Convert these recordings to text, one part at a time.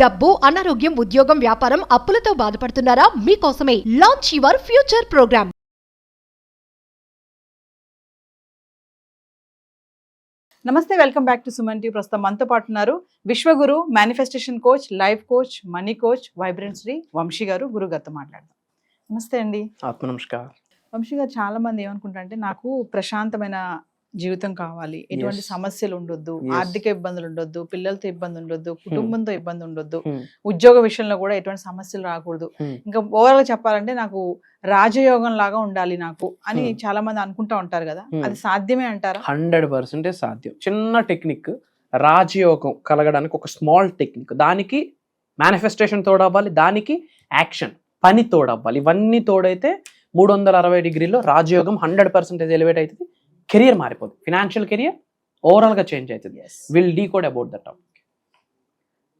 డబ్బు, అనారోగ్యం, ఉద్యోగం, వ్యాపారం, అప్పులతో బాధపడుతున్నారా? మీకోసమే లాంచ్ యువర్ ఫ్యూచర్ ప్రోగ్రామ్. నమస్తే, welcome back to Suman TV. ప్రస్తుతం మనతో పాటు ఉన్నారు విశ్వగురు, manifestation coach, life coach, money coach, vibrant Shri Vamshi గారు. గురువు గారితో మాట్లాడదాం. నమస్తే అండి. ఆత్మ నమస్కారం. వంశీ గారు, చాలా మంది ఏమనుకుంటారంటే నాకు ప్రశాంతమైన జీవితం కావాలి, ఎటువంటి సమస్యలు ఉండొద్దు, ఆర్థిక ఇబ్బందులు ఉండొద్దు, పిల్లలతో ఇబ్బంది ఉండొద్దు, కుటుంబంతో ఇబ్బంది ఉండొద్దు, ఉద్యోగ విషయంలో కూడా ఎటువంటి సమస్యలు రాకూడదు, ఇంకా ఓవరాల్ గా చెప్పాలంటే నాకు రాజయోగం లాగా ఉండాలి నాకు అని చాలా మంది అనుకుంటా ఉంటారు కదా, అది సాధ్యమే అంటారా? 100% సాధ్యం. చిన్న టెక్నిక్, రాజయోగం కలగడానికి ఒక స్మాల్ టెక్నిక్. దానికి మేనిఫెస్టేషన్ తోడవ్వాలి, దానికి యాక్షన్, పని తోడవ్వాలి. ఇవన్నీ తోడైతే 360 డిగ్రీలో రాజయోగం 100% ఎలివేట్ అవుతుంది. కెరియర్ మారిపోతుంది, ఫినాన్షియల్ కెరియర్ ఓవరాల్గా చేంజ్ అవుతుంది. Will decode about that topic.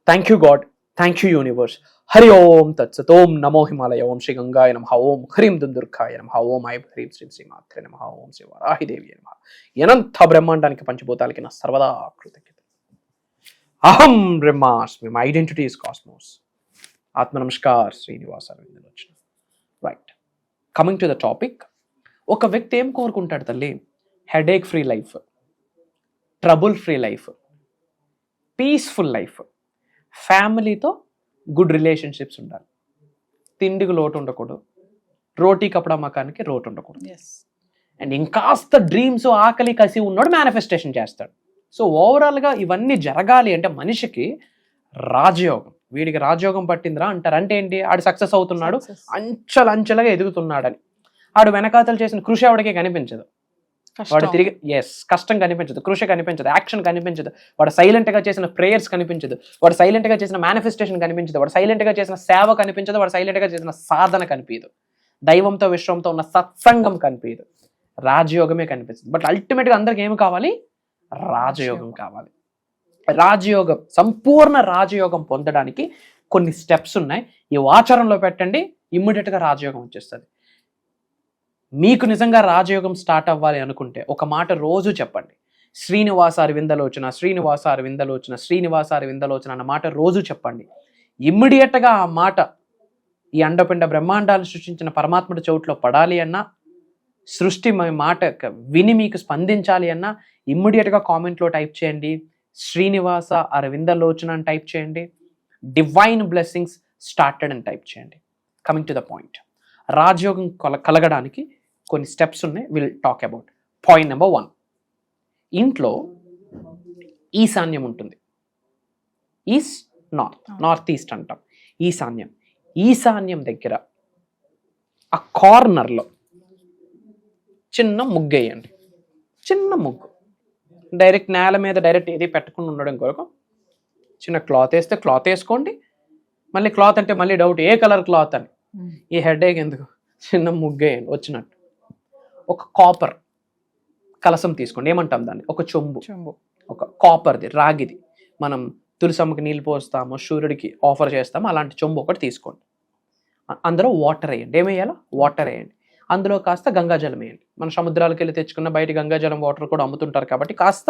Thank you God, thank you universe. Hari ఓం తత్సత్. ఓం నమో హిమాలయ. ఓం శ్రీ గంగాయ నమః. ఓం హ్రీం దుందుర్గాయ నమః. ఓం ఐం హ్రీం శ్రీం శ్రీమాత్రే నమః. ఓం శ్రీ వారాహిదేవి నమః. అనంత బ్రహ్మాండానికి పంచభూతాలకి నా సర్వదా కృతజ్ఞత. అహం బ్రహ్మాస్మి, మై ఐడెంటిటీ ఇస్ కాస్మోస్. ఆత్మ నమస్కార్. శ్రీనివాస వచ్చిన right. Coming to the topic. ఒక వ్యక్తి ఏం కోరుకుంటాడు తల్లి? Headache free life, trouble free life, peaceful life, ఫ్యామిలీతో గుడ్ రిలేషన్షిప్స్ ఉండాలి, తిండికి లోటు ఉండకూడదు, రోటీ కపడా మకానికి రోటు ఉండకూడదు. అండ్ ఇంకాస్త డ్రీమ్స్, ఆకలి కసి ఉన్నాడు మేనిఫెస్టేషన్ చేస్తాడు. సో ఓవరాల్గా ఇవన్నీ జరగాలి అంటే మనిషికి రాజయోగం, వీడికి రాజయోగం పట్టిందిరా అంటారు. అంటే ఏంటి? ఆడు సక్సెస్ అవుతున్నాడు, అంచెలంచెలుగా ఎదుగుతున్నాడని. ఆడు వెనకాతలు చేసిన కృషి ఆవిడకే కనిపించదు, వాడు తిరిగి కష్టం కనిపించదు, కృషి కనిపించదు, యాక్షన్ కనిపించదు, వాడు సైలెంట్గా చేసిన ప్రేయర్స్ కనిపించదు, వాడు సైలెంట్గా చేసిన మేనిఫెస్టేషన్ కనిపించదు, వాడు సైలెంట్గా చేసిన సేవ కనిపించదు, వాడు సైలెంట్గా చేసిన సాధన కనిపించదు, దైవంతో విశ్వంతో ఉన్న సత్సంగం కనిపించదు, రాజయోగమే కనిపిస్తుంది. బట్ అల్టిమేట్గా అందరికి ఏమి కావాలి? రాజయోగం కావాలి. రాజయోగం, సంపూర్ణ రాజయోగం పొందడానికి కొన్ని స్టెప్స్ ఉన్నాయి. ఈ ఆచరణలో పెట్టండి, ఇమ్మీడియట్గా రాజయోగం వచ్చేస్తుంది. మీకు నిజంగా రాజయోగం స్టార్ట్ అవ్వాలి అనుకుంటే ఒక మాట రోజు చెప్పండి. శ్రీనివాసారి విందలోచన, శ్రీనివాసారి విందలోచన, శ్రీనివాసారి విందలోచన అన్న మాట రోజు చెప్పండి. ఇమ్మీడియట్గా ఆ మాట ఈ అండపిండ బ్రహ్మాండాలు సృష్టించిన పరమాత్ముడి చోట్లో పడాలి అన్నా, సృష్టి మాట విని మీకు స్పందించాలి అన్నా ఇమ్మీడియట్గా కామెంట్లో టైప్ చేయండి, శ్రీనివాస అరవిందలోచన అని టైప్ చేయండి, డివైన్ బ్లెస్సింగ్స్ స్టార్టెడ్ అని టైప్ చేయండి. కమింగ్ టు ద పాయింట్, రాజయోగం కలగడానికి కొన్ని స్టెప్స్ ఉన్నాయి. Will talk about. Point number 1, ఇంట్లో ఈశాన్యం ఉంటుంది. నార్త్ ఈస్ట్ అంటాం. ఈశాన్యం దగ్గర ఆ కార్నర్లో చిన్న ముగ్గు వేయండి. చిన్న ముగ్గు, డైరెక్ట్ నేల మీద డైరెక్ట్ ఏది పెట్టకుండా ఉండడం కొరకు చిన్న క్లాత్ వేస్తే క్లాత్ వేసుకోండి. మళ్ళీ క్లాత్ అంటే మళ్ళీ డౌట్, ఏ కలర్ క్లాత్ అని. ఈ హెడేక్ ఎందుకు? చిన్న ముగ్గేయండి వచ్చినట్టు. ఒక కాపర్ కలసం తీసుకోండి, ఏమంటాం దాన్ని? ఒక చెంబు, ఒక కాపర్ది, రాగిది. మనం తులసమ్మకి నీళ్ళు పోస్తాము, సూర్యుడికి ఆఫర్ చేస్తాము, అలాంటి చెంబు ఒకటి తీసుకోండి. అందులో వాటర్ వేయండి. ఏమేయాలో? వాటర్ వేయండి. అందులో కాస్త గంగాజలం వేయండి. మన సముద్రాలకు వెళ్ళి తెచ్చుకున్న బయట గంగాజలం వాటర్ కూడా అమ్ముతుంటారు కాబట్టి కాస్త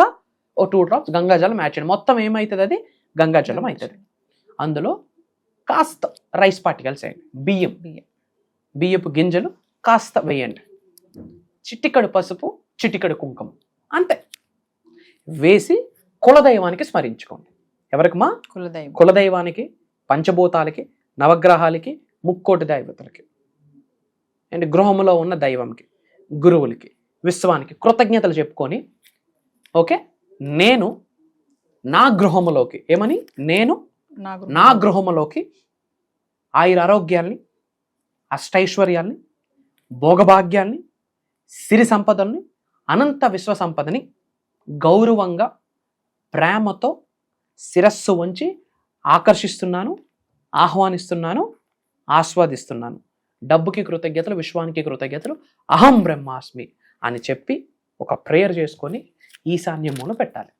ఓ 2 drops గంగాజలం యాడ్ చేయండి. మొత్తం ఏమవుతుంది? అది గంగాజలం అవుతుంది. అందులో కాస్త రైస్ పార్టికల్స్ వేయండి, బియ్యపు గింజలు కాస్త వేయండి, చిటికడు పసుపు, చిటికడు కుంకుమ, అంతే వేసి కులదైవానికి స్మరించుకోండి. ఎవరికి మా? కులదైవానికి, పంచభూతాలకి, నవగ్రహాలకి, ముక్కోటి దైవతలకి, అండ్ గృహంలో ఉన్న దైవంకి, గురువులకి, విశ్వానికి కృతజ్ఞతలు చెప్పుకొని, ఓకే, నేను నా గృహములోకి, ఏమని? నేను నా గృహములోకి ఆయురారోగ్యాల్ని, అష్టైశ్వర్యాల్ని, భోగభాగ్యాల్ని, సిరి సంపదల్ని, అనంత విశ్వ సంపదని గౌరవంగా, ప్రేమతో శిరస్సు వంచి ఆకర్షిస్తున్నాను, ఆహ్వానిస్తున్నాను, ఆస్వాదిస్తున్నాను. డబ్బుకి కృతజ్ఞతలు, విశ్వానికి కృతజ్ఞతలు, అహం బ్రహ్మాస్మి అని చెప్పి ఒక ప్రేయర్ చేసుకొని ఈశాన్యమును పెట్టాలి.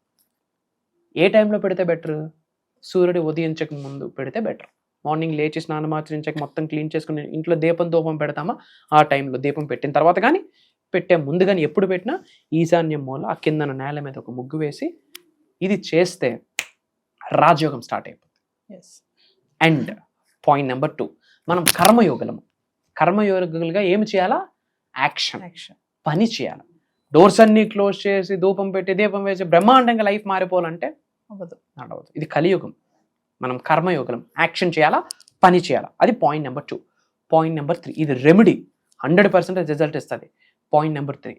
ఏ టైంలో పెడితే బెటర్? సూర్యుడు ఉదయించక ముందు పెడితే బెటర్. మార్నింగ్ లేచి స్నానమాచరించక మొత్తం క్లీన్ చేసుకుని ఇంట్లో దీపం ధూపం పెడతామా, ఆ టైంలో దీపం పెట్టిన తర్వాత కానీ, పెట్టే ముందు కానీ, ఎప్పుడు పెట్టినా ఈశాన్యం మూల ఆ కిందన నేల మీద ఒక ముగ్గు వేసి ఇది చేస్తే రాజయోగం స్టార్ట్ అయిపోతుంది. అండ్ పాయింట్ నెంబర్ 2, మనం కర్మయోగులుగా ఏమి చేయాలా? యాక్షన్, పని చేయాలి. డోర్స్ అన్ని క్లోజ్ చేసి ధూపం పెట్టి దీపం వేసి బ్రహ్మాండంగా లైఫ్ మారిపోవాలంటే నడవదు. ఇది కలియుగం. మనం కర్మయోగం, యాక్షన్ చేయాలా, పని చేయాలా. అది పాయింట్ నెంబర్ 2. పాయింట్ నెంబర్ 3, ఇది రెమెడీ 100% రిజల్ట్ ఇస్తుంది. Point number 3,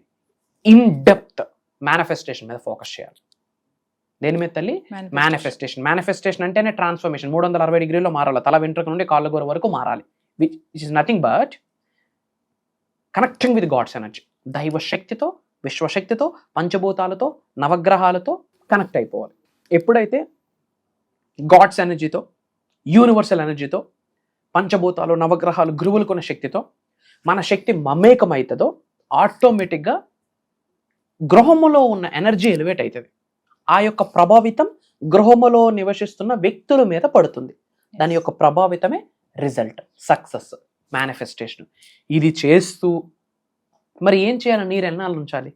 in depth manifestation మీద ఫోకస్ చేయాలి. దేని మీద తల్లి? మేనిఫెస్టేషన్ అంటేనే ట్రాన్స్ఫర్మేషన్. 360 డిగ్రీలో మారాలి. తల వెంట్రుక నుండి కాళ్ళ గోర వరకు మారాలి. Which is nothing but connecting with God's energy. దైవ శక్తితో, విశ్వశక్తితో, పంచభూతాలతో, నవగ్రహాలతో కనెక్ట్ అయిపోవాలి. ఎప్పుడైతే గాడ్స్ ఎనర్జీతో, యూనివర్సల్ ఎనర్జీతో, పంచభూతాలు, నవగ్రహాలు, గురువులకున్న శక్తితో మన శక్తి మమేకమవుతుందో ఆటోమేటిక్గా గృహములో ఉన్న ఎనర్జీ ఎలివేట్ అవుతుంది. ఆ యొక్క ప్రభావితం గృహములో నివసిస్తున్న వ్యక్తుల మీద పడుతుంది. దాని యొక్క ప్రభావితమే రిజల్ట్, సక్సెస్, మేనిఫెస్టేషన్. ఇది చేస్తూ మరి ఏం చేయాలి? నీరు ఎన్నాళ్ళు ఉంచాలి?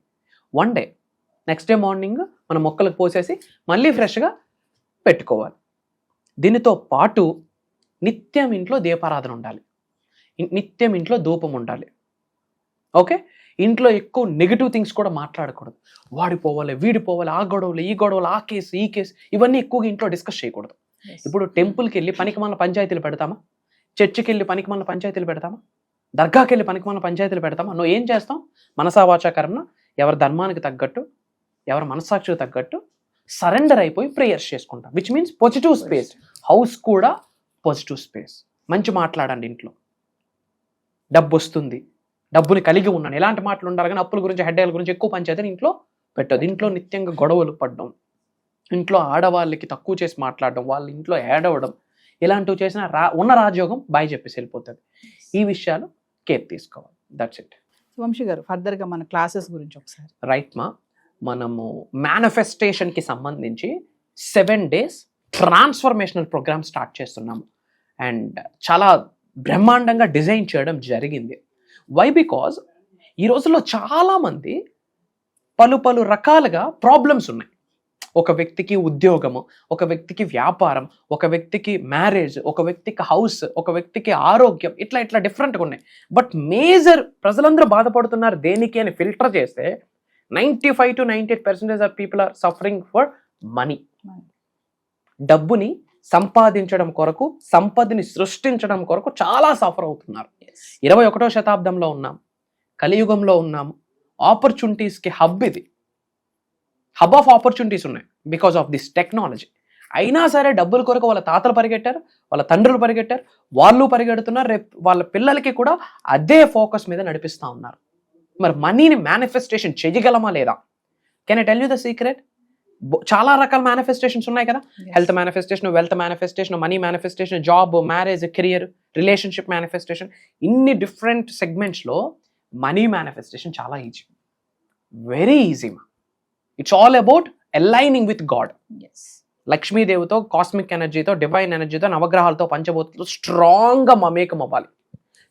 1 డే. నెక్స్ట్ డే మార్నింగ్ మన మొక్కలకు పోసేసి మళ్ళీ ఫ్రెష్గా పెట్టుకోవాలి. దీనితో పాటు నిత్యం ఇంట్లో దీపారాధన ఉండాలి, నిత్యం ఇంట్లో ధూపం ఉండాలి. ఓకే, ఇంట్లో ఎక్కువ నెగిటివ్ థింగ్స్ కూడా మాట్లాడకూడదు. వాడిపోవాలి, వీడిపోవాలి, ఆ గొడవలు, ఈ గొడవలు, ఆ కేసు, ఈ కేసు, ఇవన్నీ ఎక్కువగా ఇంట్లో డిస్కస్ చేయకూడదు. ఇప్పుడు టెంపుల్కి వెళ్ళి పనికిమాలిన పంచాయతీలు పెడతామా? చర్చికి వెళ్ళి పనికిమాలిన పంచాయతీలు పెడతామా? దర్గాకి వెళ్ళి పనికిమాలిన పంచాయతీలు పెడతామా? నువ్వు ఏం చేస్తాం? మనసా వాచా కర్మణ, ఎవరి ధర్మానికి తగ్గట్టు, ఎవరి మనస్సాక్షికి తగ్గట్టు సరెండర్ అయిపోయి ప్రేయర్స్ చేసుకుంటాం. Which means positive space. House కూడా పాజిటివ్ స్పేస్. మంచి మాట్లాడండి ఇంట్లో. డబ్బు వస్తుంది, డబ్బుని కలిగి ఉన్నాను, ఎలాంటి మాటలు ఉండాలి, కానీ అప్పుల గురించి, హెడ్డేల గురించి ఎక్కువ పంచాయతీని ఇంట్లో పెట్టదు. ఇంట్లో నిత్యంగా గొడవలు పడడం, ఇంట్లో ఆడవాళ్ళకి తక్కువ చేసి మాట్లాడడం, వాళ్ళ ఇంట్లో ఏడవడం, ఇలాంటివి చేసిన ఉన్న రాజయోగం బాయ్ చెప్పేసి వెళ్ళిపోతుంది. ఈ విషయాలు కేర్ తీసుకోవాలి. That's it. వంశీ గారు, ఫర్దర్గా మన క్లాసెస్ గురించి ఒకసారి. రైట్ మా, మనము మేనిఫెస్టేషన్కి సంబంధించి 7 days ట్రాన్స్ఫర్మేషనల్ ప్రోగ్రామ్ స్టార్ట్ చేస్తున్నాము. అండ్ చాలా బ్రహ్మాండంగా డిజైన్ చేయడం జరిగింది. వై? బికాజ్ ఈ రోజుల్లో చాలామంది పలు రకాలుగా ప్రాబ్లమ్స్ ఉన్నాయి. ఒక వ్యక్తికి ఉద్యోగము, ఒక వ్యక్తికి వ్యాపారం, ఒక వ్యక్తికి మ్యారేజ్, ఒక వ్యక్తికి హౌస్, ఒక వ్యక్తికి ఆరోగ్యం, ఇట్లా డిఫరెంట్గా ఉన్నాయి. బట్ మేజర్ ప్రజలందరూ బాధపడుతున్నారు దేనికి అని ఫిల్టర్ చేస్తే 95 to 98% of people are suffering for money. డబ్బుని సంపాదించడం కొరకు, సంపదని సృష్టించడం కొరకు చాలా సఫర్ అవుతున్నారు. 21వ శతాబ్దంలో ఉన్నాం, కలియుగంలో ఉన్నాము. ఆపర్చునిటీస్కి హబ్ ఇది. హబ్ ఆఫ్ ఆపర్చునిటీస్ ఉన్నాయి బికాస్ ఆఫ్ దిస్ టెక్నాలజీ. అయినా సరే డబ్బుల కొరకు వాళ్ళ తాతలు పరిగెట్టారు, వాళ్ళ తండ్రులు పరిగెట్టారు, వాళ్ళు పరిగెడుతున్నారు. రేపు వాళ్ళ పిల్లలకి కూడా అదే ఫోకస్ మీద నడిపిస్తూ ఉన్నారు. మరి మనీని మేనిఫెస్టేషన్ చేయగలమా లేదా? Can I tell you the secret? చాలా రకాల మేనిఫెస్టేషన్స్ ఉన్నాయి కదా. Health manifestation, wealth manifestation, money manifestation, job, marriage, career, relationship manifestation, ఇన్ని డిఫరెంట్ సెగ్మెంట్స్లో మనీ మేనిఫెస్టేషన్ చాలా easy, very easy. It's all about aligning with God. లక్ష్మీదేవితో, కాస్మిక్ ఎనర్జీతో, divine ఎనర్జీతో, నవగ్రహాలతో, పంచభూతాలతో స్ట్రాంగ్గా మమేకం అవ్వాలి.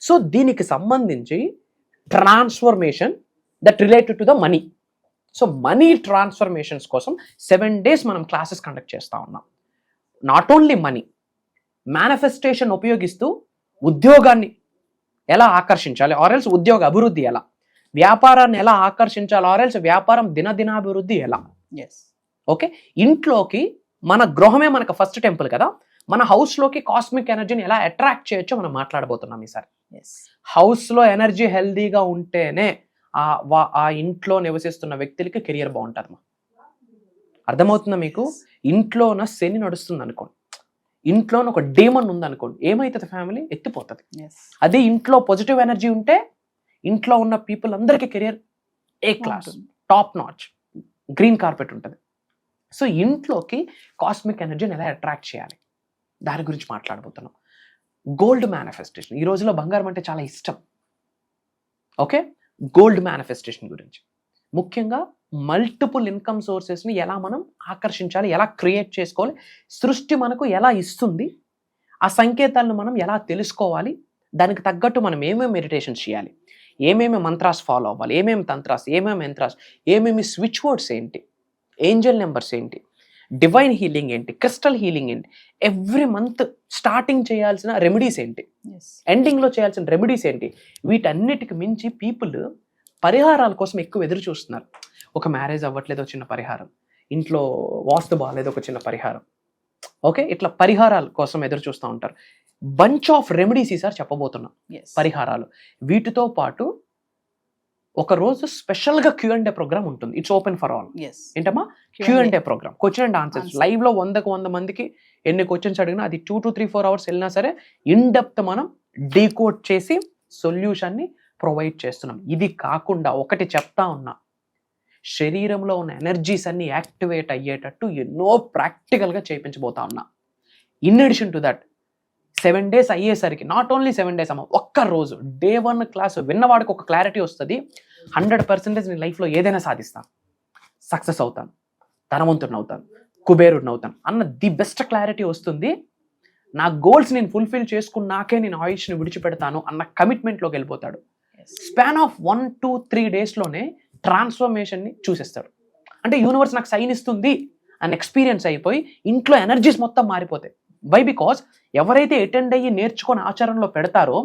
సో దీనికి సంబంధించి transformation that related to the money. So money transformations కోసం 7 days మనం క్లాసెస్ కండక్ట్ చేస్తూ ఉన్నాం. నాట్ ఓన్లీ మనీ, మేనిఫెస్టేషన్ ఉపయోగిస్తూ ఉద్యోగాన్ని ఎలా ఆకర్షించాలి, ఆర్ఎల్స్ ఉద్యోగ అభివృద్ధి ఎలా, వ్యాపారాన్ని ఎలా ఆకర్షించాలి, ఆర్ఎల్స్ వ్యాపారం దినదినాభివృద్ధి ఎలా. ఓకే, ఇంట్లోకి మన గృహమే మనకు ఫస్ట్ టెంపుల్ కదా, మన హౌస్లోకి కాస్మిక్ ఎనర్జీని ఎలా అట్రాక్ట్ చేయొచ్చో మనం మాట్లాడబోతున్నాం ఈసారి. హౌస్లో ఎనర్జీ హెల్దీగా ఉంటేనే ఆ ఇంట్లో నివసిస్తున్న వ్యక్తులకి కెరియర్ బాగుంటుంది. అర్థమవుతుందా మీకు? ఇంట్లోన శని నడుస్తుంది అనుకోండి, ఇంట్లోన ఒక డేమన్ ఉందనుకోండి, ఏమవుతుంది? ఫ్యామిలీ ఎత్తిపోతుంది. అదే ఇంట్లో పాజిటివ్ ఎనర్జీ ఉంటే ఇంట్లో ఉన్న పీపుల్ అందరికీ career A class, top notch, green carpet ఉంటుంది. సో ఇంట్లోకి కాస్మిక్ ఎనర్జీని ఎలా అట్రాక్ట్ చేయాలి, దాని గురించి మాట్లాడబోతున్నాం. గోల్డ్ మేనిఫెస్టేషన్, ఈ రోజులో బంగారం అంటే చాలా ఇష్టం. ఓకే, గోల్డ్ మేనిఫెస్టేషన్ గురించి ముఖ్యంగా మల్టిపుల్ ఇన్కమ్ సోర్సెస్ని ఎలా మనం ఆకర్షించాలి, ఎలా క్రియేట్ చేసుకోవాలి, సృష్టి మనకు ఎలా ఇస్తుంది, ఆ సంకేతాలను మనం ఎలా తెలుసుకోవాలి, దానికి తగ్గట్టు మనం ఏమేమి మెడిటేషన్స్ చేయాలి, ఏమేమి మంత్రాస్ ఫాలో అవ్వాలి, ఏమేమి తంత్రాస్, ఏమేమి యంత్రాస్, ఏమేమి స్విచ్ వర్డ్స్ ఏంటి, ఏంజల్ నెంబర్స్ ఏంటి, డివైన్ హీలింగ్ ఏంటి, క్రిస్టల్ హీలింగ్ ఏంటి, ఎవ్రీ మంత్ స్టార్టింగ్ చేయాల్సిన రెమెడీస్ ఏంటి, ఎండింగ్లో చేయాల్సిన రెమెడీస్ ఏంటి, వీటన్నిటికి మించి పీపుల్ పరిహారాల కోసం ఎక్కువ ఎదురు చూస్తున్నారు. ఒక మ్యారేజ్ అవ్వట్లేదు, చిన్న పరిహారం, ఇంట్లో వాస్తు బాగాలేదు, ఒక చిన్న పరిహారం, ఓకే, ఇట్లా పరిహారాల కోసం ఎదురు చూస్తూ ఉంటారు. బంచ్ ఆఫ్ రెమెడీస్ ఈసారి చెప్పబోతున్నాం, పరిహారాలు. వీటితో పాటు ఒక రోజు స్పెషల్గా Q&A ప్రోగ్రామ్ ఉంటుంది. It's open for all. ఏంటమ్మా Q&A programme, question and answers. లైవ్లో 100 మందికి ఎన్ని క్వశ్చన్స్ అడిగినా అది 2 to 3 hours వెళ్ళినా సరే ఇన్ డెప్త్ మనం డీకోడ్ చేసి సొల్యూషన్ని ప్రొవైడ్ చేస్తున్నాం. ఇది కాకుండా ఒకటి చెప్తా ఉన్నా, శరీరంలో ఉన్న ఎనర్జీస్ అన్ని యాక్టివేట్ అయ్యేటట్టు ఎన్నో ప్రాక్టికల్గా చేయించబోతా ఉన్నా. In addition to that 7 days అయ్యేసరికి, నాట్ ఓన్లీ 7 days అమ్మ, ఒక్క రోజు Day 1 క్లాస్ విన్నవాడికి ఒక క్లారిటీ వస్తుంది. 100% నేను లైఫ్లో ఏదైనా సాధిస్తాను, సక్సెస్ అవుతాను, ధనవంతుడిని అవుతాను, కుబేరుడిని అవుతాను అన్న ది బెస్ట్ క్లారిటీ వస్తుంది. నా గోల్స్ నేను ఫుల్ఫిల్ చేసుకున్నాకే నేను ఆయుష్ని విడిచిపెడతాను అన్న కమిట్మెంట్లోకి వెళ్ళిపోతాడు. Span of 1 to 3 daysలోనే ట్రాన్స్ఫర్మేషన్ని చూసేస్తాడు. అంటే యూనివర్స్ నాకు సైన్ ఇస్తుంది అని ఎక్స్పీరియన్స్ అయిపోయి ఇంట్లో ఎనర్జీస్ మొత్తం మారిపోతాయి. వై? బికాస్ ఎవరైతే అటెండ్ అయ్యి నేర్చుకొని ఆచరణలో పెడతారో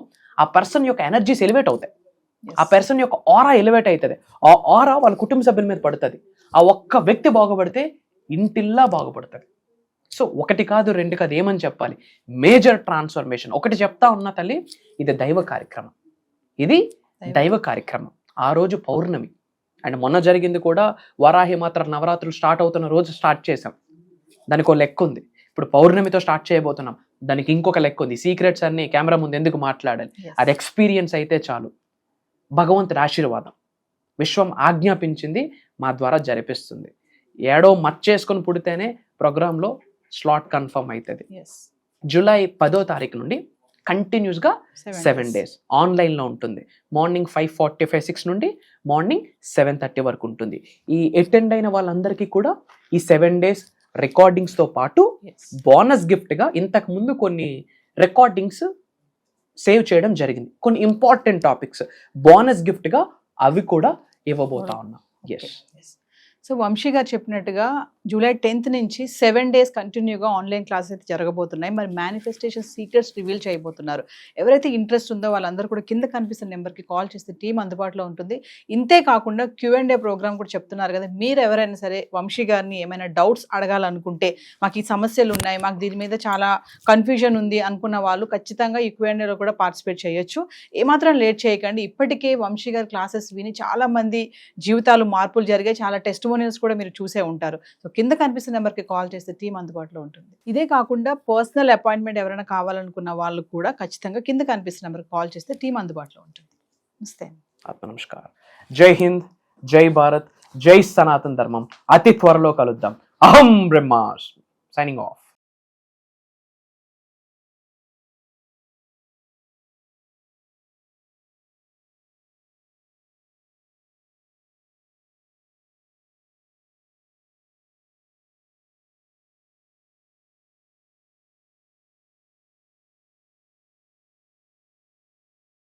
ఆ పర్సన్ యొక్క ఎనర్జీస్ ఎలివేట్ అవుతాయి, ఆ పర్సన్ యొక్క ఆరా ఎలివేట్ అవుతుంది, ఆ ఆరా వాళ్ళ కుటుంబ సభ్యుల మీద పడుతుంది. ఆ ఒక్క వ్యక్తి బాగుపడితే ఇంటిల్లా బాగుపడుతుంది. సో 1 కాదు 2 కాదు, ఏమని చెప్పాలి, మేజర్ ట్రాన్స్ఫర్మేషన్. ఒకటి చెప్తా ఉన్నా తల్లి, ఇది దైవ కార్యక్రమం, ఇది దైవ కార్యక్రమం. ఆ రోజు పౌర్ణమి, అండ్ మొన్న జరిగింది కూడా వరాహి మాత్ర నవరాత్రులు స్టార్ట్ అవుతున్న రోజు స్టార్ట్ చేసాం. దానికి ఒక లెక్క ఉంది. ఇప్పుడు పౌర్ణమితో స్టార్ట్ చేయబోతున్నాం, దానికి ఇంకొక లెక్క ఉంది. సీక్రెట్స్ అన్ని కెమెరా ముందు ఎందుకు మాట్లాడాలి, అది ఎక్స్పీరియన్స్ అయితే చాలు. భగవంతుడి ఆశీర్వాదం, విశ్వం ఆజ్ఞాపించింది మా ద్వారా జరిపిస్తుంది. ఏడో మర్చేసుకొని పుడితేనే ప్రోగ్రాంలో స్లాట్ కన్ఫర్మ్ అవుతుంది. జూలై 10వ తారీఖు నుండి కంటిన్యూస్గా 7 days ఆన్లైన్లో ఉంటుంది. మార్నింగ్ 5:45, 6 నుండి మార్నింగ్ 7:30 వరకు ఉంటుంది. ఈ అటెండ్ అయిన వాళ్ళందరికీ కూడా ఈ 7 days రికార్డింగ్స్తో పాటు బోనస్ గిఫ్ట్గా ఇంతకు ముందు కొన్ని రికార్డింగ్స్ సేవ్ చేయడం జరిగింది. కొన్ని ఇంపార్టెంట్ టాపిక్స్ బోనస్ గిఫ్ట్గా అవి కూడా ఇవ్వబోతా ఉన్నాం. సో వంశీ గారు చెప్పినట్టుగా జూలై 10th నుంచి 7 days కంటిన్యూగా ఆన్లైన్ క్లాసెస్ అయితే జరగబోతున్నాయి. మరి మేనిఫెస్టేషన్ సీక్రెట్స్ రివీల్ చేయబోతున్నారు. ఎవరైతే ఇంట్రెస్ట్ ఉందో వాళ్ళందరూ కూడా కింద కనిపిస్తున్న నెంబర్కి కాల్ చేస్తే టీం అందుబాటులో ఉంటుంది. ఇంతే కాకుండా Q&A ప్రోగ్రామ్ కూడా చెప్తున్నారు కదా, మీరు ఎవరైనా సరే వంశీ గారిని ఏమైనా డౌట్స్ అడగాలనుకుంటే, మాకు ఈ సమస్యలు ఉన్నాయి, మాకు దీని మీద చాలా కన్ఫ్యూజన్ ఉంది అనుకున్న వాళ్ళు ఖచ్చితంగా ఈ Q&Aలో కూడా పార్టిసిపేట్ చేయొచ్చు. ఏమాత్రం లేట్ చేయకండి. ఇప్పటికే వంశీ గారి క్లాసెస్ విని చాలా మంది జీవితాలు మార్పులు జరిగాయి, చాలా టెస్టిమోనియల్స్ కూడా మీరు చూసే ఉంటారు. సో కింద కనిపిస్తున్న నెంబర్కి కాల్ చేస్తే టీం అందుబాటులో ఉంటుంది. ఇదే కాకుండా పర్సనల్ అపాయింట్మెంట్ ఎవరైనా కావాలనుకున్న వాళ్ళు కూడా ఖచ్చితంగా కింద కనిపిస్తున్న నెంబర్కి కాల్ చేస్తే టీం అందుబాటులో ఉంటుంది. నమస్తే. ఆత్మ నమస్కారం. జై హింద్, జై భారత్, జై సనాతన ధర్మం. అతి త్వరలో కలుద్దాం. అహం బ్రహ్మాస్మి. Signing off.